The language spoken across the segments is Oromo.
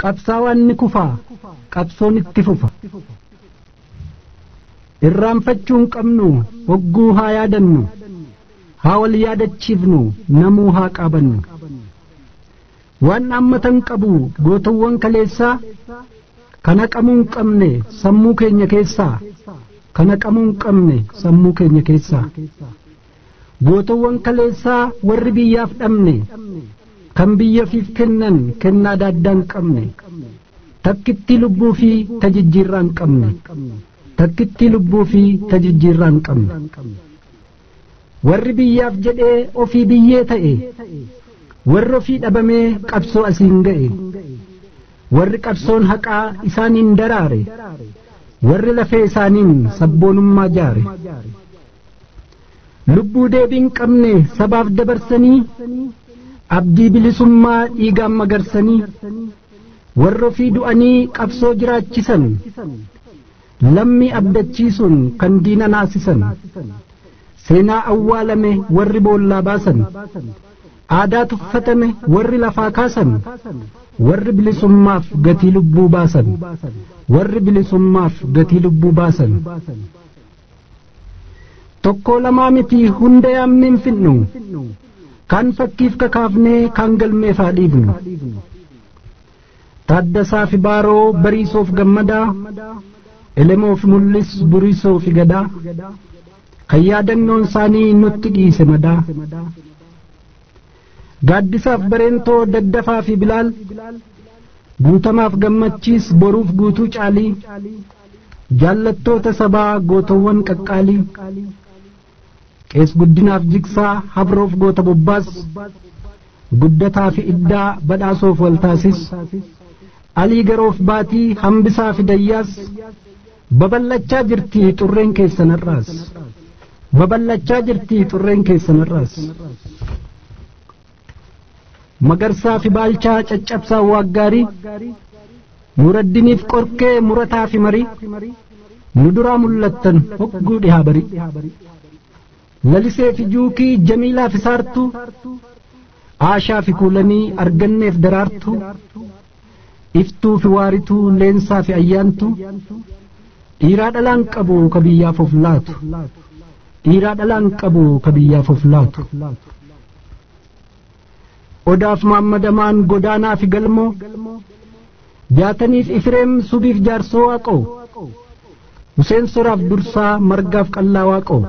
qabsaawwan ni kufaa qabsoon itti fufa irraanfachuu hin qabnu hogguu haa yaadannu haa wal yaadachiifnu namuu haa qabannu waan ammatan qabu gootawwan kaleessaa kana qabuu hin qabne sammuu keenya keessaa kana qabuu hin qabne sammuu keenya keessaa gootawwan kaleessaa warri biyyaaf dhabne kan biyyafiif kennan kennaa daaddaan qabne takkitti lubbuu fi tajijjiirraan qabne takkitti lubbuu fi tajijjiirraan qabne warri biyyaaf jedhee ofii biyyee ta'e warri ofii dhabamee qabsoo asiin ga'e warri qabsoon haqaa isaaniin daraare warri lafee isaaniin sabboonummaa jaare lubbuu deebiin qabne sabaaf dabarsanii abdii bilisummaa dhiigaan magarsanii warri ofii du'anii qabsoo jiraachisan lammii abdachiisuun kan diina naasisan seenaa awwaalame warri boollaa baasan aadaa tuffatame warri lafaa kaasan warri bilisummaaf gatii lubbuu baasan warri bilisummaaf gatii lubbuu baasan tokko lamaa miti hunda yaamnee hin fixnu kan fakkiif kakaafnee kan galmeef haa dhiifnu Taaddasaa fi Baaroo Bariisoof Gammadaa Elemoof Mul'is Buriisoof Gadaa kan yaadannoon isaanii nutti dhiise madaa Gaaddisaaf Bareentoo Daddafaa fi Bilaal Guutamaaf Gammachiis Boruuf Guutuu Caalii jaallattoota sabaa gootawwan qaqqaalii Qees Guddinaaf Jigsaa Habroof Goota Bobbaas Guddataa fi Iddaa Badhaasoof Waltaasis Alii Garoof Baatii Hambisaa fi Dayyaas babal'achaa jirti xurreen keessanarraas babal'achaa jirti xurreen keessanarraas Magarsaa fi Baalchaa Caccabsaa Waaggaarii Nuraddiniif Qorkee Murataa fi Marii nu duraa mul'attan hogguu dhihaa barii Lalisee fi Juukii Jamiilaa fi Saartuu Aashaa fi Kuulanii Arganneef Daraartuu Iftuu fi Waarituu Leensaa fi Ayyaantuu dhiiraa dhalaan qabu ka biyyaaf of laatu dhiiraa dhalaan qabu ka biyyaaf of laatu Odaaf Maammadamaan Godaanaa fi Galmoo Jaataniif Ifreem Subiif Jaarsoo Waaqoo Huseen Soraaf Dursaa Margaaf Qallaa Waaqoo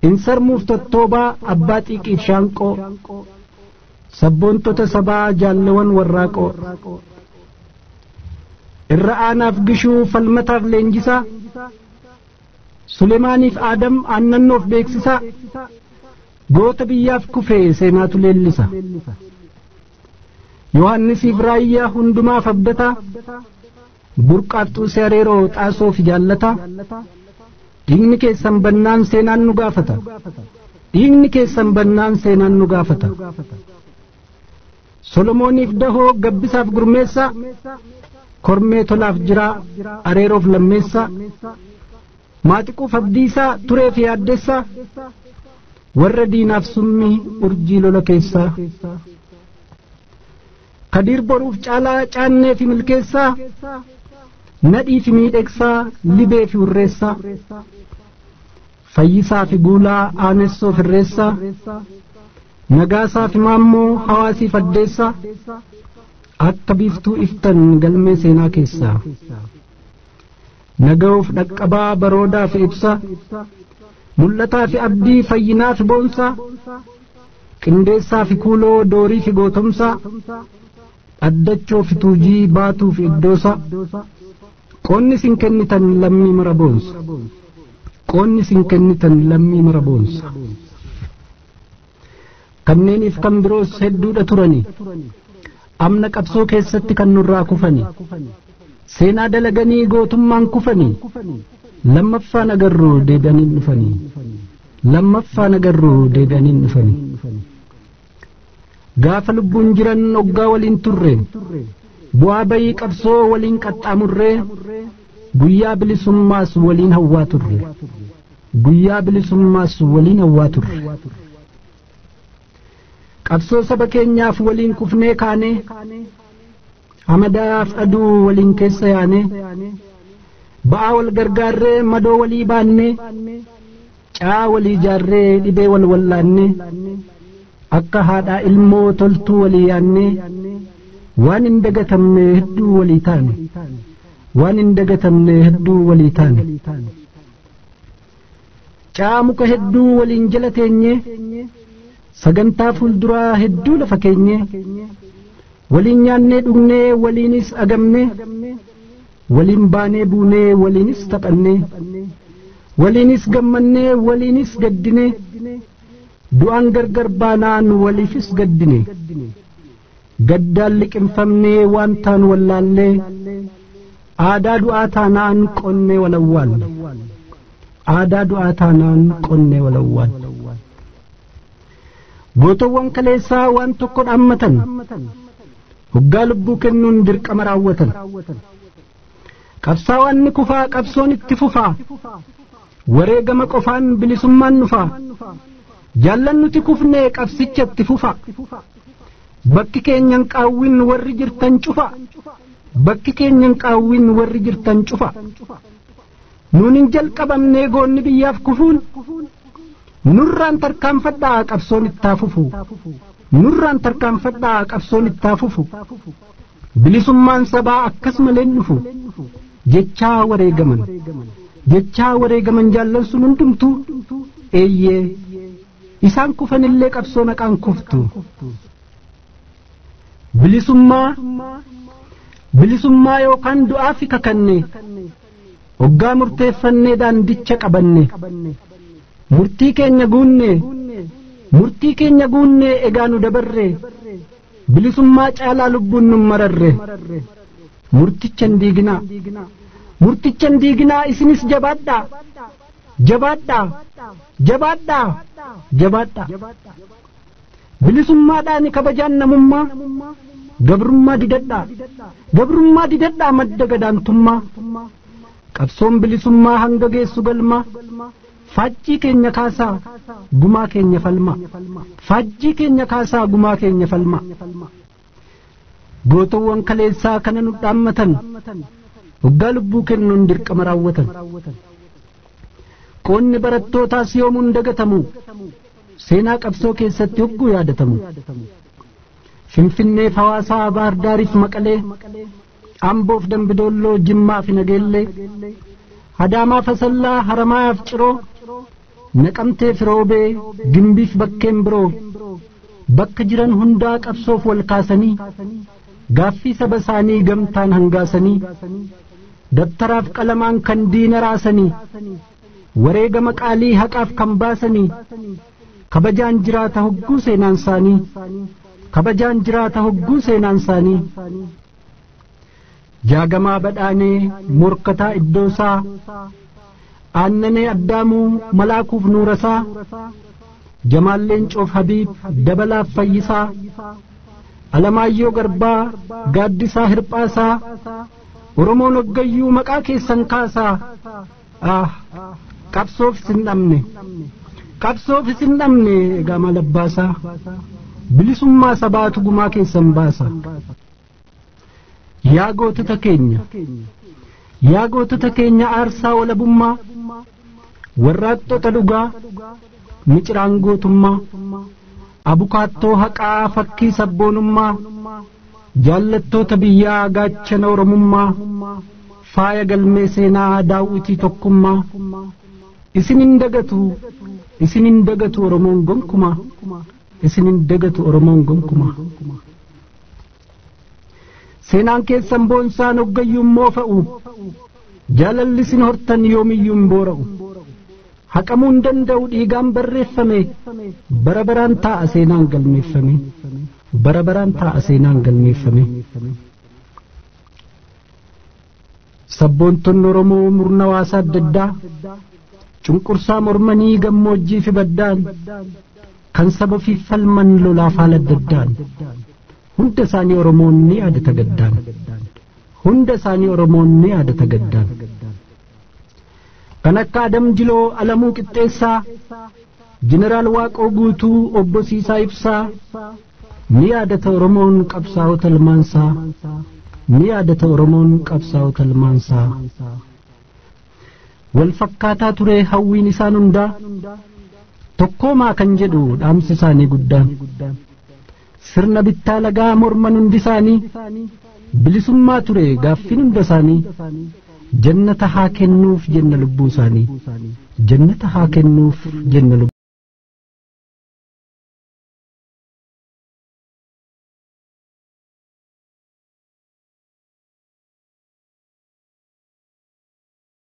Insarmuuf Tottoobaa Abbaa Xiiqiif Shaanqoo Sabboontota sabaa jaallawan warraaqoo Irra Aanaaf Gishuu Falmataaf Leenjisaa Sulemaaniif Aadam Aannannoof Beeksisaa goota biyyaaf kufee seenaatu leellisa Yohannisiif Raayyaa hundumaaf abdataa Burqaaf Xuusee Areeroo Xaasoof jaallataa dhiigni keessan bannaan seenaan nu gaafata dhiigni keessan bannaan seenaan nu gaafata Solomooniif Dahoo Gabbisaaf Gurmeessaa Kormee Tolaaf Jiraa Areeroof Lammeessaa Maaxiquuf Abdiisaa Tureef Yaaddeessaa warra diinaaf summii urjii lola keessaa Kadiir Boruuf Caalaa Caannee fi Milkeessaa Nadhii fi Miidhegsaa Libee fi Urreessaa Fayyisaa fi Guulaa Aanessoo Firreessaa Nagaasaa fi Maammoo Hawaasiif Addeessaa akka biiftuu iftan galmee seenaa keessaa Naga'uuf Dhaqqabaa Baroodaa fi Ibsaa Mul'ataa fi Abdii Fayyinaa fi Boonsaa Qindeessaa fi Kuuloo Doorii fi Gootomsaa Addachoo fi Tuujii Baatuu fi Iddoosaa qoonni sin kennitan lammii mara boonsa qoonni sin kennitan lammii mara boonsa kanneeniif kan biroos hedduudha turani amna qabsoo keessatti kan nurraa kufani seenaa dalaganii gootummaan kufani lammaffaan agarruu deebi'anii dhufanii lammaffaan agarruu deebi'anii dhufanii gaafa lubbuun jiran oggaa waliin turre bu'aa bayii qabsoo waliin qaxxaamurree guyyaa bilisummaas waliin hawwaa turre guyyaa bilisummaas waliin hawwaa turre qabsoo saba keenyaaf waliin kufnee kaane hamadaaf aduu waliin keessa yaane ba'aa wal gargaarree madoo walii baanne caa walii jaarree dhibee wal wallaanne akka haadhaa ilmoo toltuu walii yaanne waan hin dagatamne hedduu walii taane waan hin dagatamne hedduu walii taane caa muka hedduu waliin jala teenye sagantaa fuulduraa hedduu lafa keenye waliin nyaannee dhugnee waliinis agamne waliin baanee buunee waliinis taphanne waliinis gammannee waliinis gaddine du'aan gargar baanaan waliifis gaddine gaddaan liqinfamnee waan taan wallaallee aadaa du'aa taanaan qonnee walawwaalle aadaa du'aa taanaan qonnee walawwaalle gootowwan kaleessaa waan tokko dhaammatan hoggaa lubbuu kennuun dirqama raawwatan qabsaawaan ni kufaa qabsoon itti fufaa wareegama qofaan bilisummaan nufaa jaallan nuti kufnee qabsicha itti fufaa bakki keenyan qaawwin warri jirtan cufa bakki keenyan qaawwin warri jirtan cufa nuunin jalqabamnee goonni biyyaaf kufuun nurraan tarkaanfadhaa qabsoon ittaa fufu nurraan tarkaanfadhaa qabsoon ittaa fufu bilisummaan sabaa akkasumalee dhufu jechaa wareegaman jaallan sun hundumtuu eeyyee isaan kufanillee qabsoo naqaan kuftu bilisummaa yookaan du'aaf kakanne hoggaa murteeffannee daandicha qabanne murtii keenya guunne egaa nu dabarre bilisummaa caalaa lubbuun nu mararre murtichan diiginaa isinis jabaadhaa bilisummaadhaan kabajaan namummaa gabrummaa didadhaa madda gadaantummaa qabsoon bilisummaa hanga geessu galma faajjii keenya kaasaa gumaa keenya falma gootowwan kaleessaa kana nu dhaammatan hoggaa lubbuu kennuun dirqama raawwatan qoonni barattootaas yoomuun dagatamu seenaa qabsoo keessatti hogguu yaadatamu finfinnee hawaasaa baardaariif maqalee amboof dambidolloo jimmaa fi nageellee hadaamaa fasallaa haramaaf ciroo naqamtee firoobee gimbiif bakkeen biroo bakka jiran hundaa qabsoof wal kaasanii gaaffii saba isaanii gamtaan hangaasanii dabtaraaf qalamaan kan diina raasanii wareegama qaalii haqaaf kan baasanii kabajaan jiraata hogguu seenaan isaanii jaagamaa badhaanee morkataa iddoosaa aannanee addaamuu malaakuuf nuurasaa jamaalleen coof habiib dabalaaf fayyisaa alamaayyoo garbaa gaaddisaa hirphaasaa oromoon waggayyuu maqaa keessan kaasaa qabsoof isin dhabne egaa maal abbaasaa bilisummaa sabaatu gumaa keessan baasa yaa gootota keenya aarsaa walabummaa warraaqxota dhugaa miciraan gootummaa abukaattoo haqaa fakkii sabboonummaa jaallattoota biyyaa gaachana oromummaa faaya galmee seenaa daawwitii tokkummaa isin hin dagatu oromoon gonkumaa seenaan keessan boonsaan hoggayyuun moofa'u jaalallisin hortan yoomiyyuu hin boora'u haqamuu hin danda'u dhiigaan barreeffame bara baraan taa'a seenaan galmeeffame sabboontonni oromoo murna waasaa adda addaa cunqursaa mormanii gammoojjii fi baddaan kan saba ofiif falman lolaaf haala adda addaan hunda isaanii oromoon ni yaadata gaddaan kan akka Adam Jiloo Alamuu Qixxeessaa Jeneraal Waaqoo Guutuu Obbo Siisaa Ibsaa ni yaadata oromoon qabsaa'ota ilmaansaa ni yaadata Oromoon qabsaa'ota ilmaansaa. Wal fakkaataa ture hawwiin isaan hundaa tokkoomaa kan jedhu dhaamsi isaanii guddaan. Sirna bittaa lagaa morman hundi isaanii bilisummaa ture gaaffiin hunda isaanii. Jannata haa kennuuf jenna lubbuu isaanii. Jannata haa kennuuf jenna lubbuu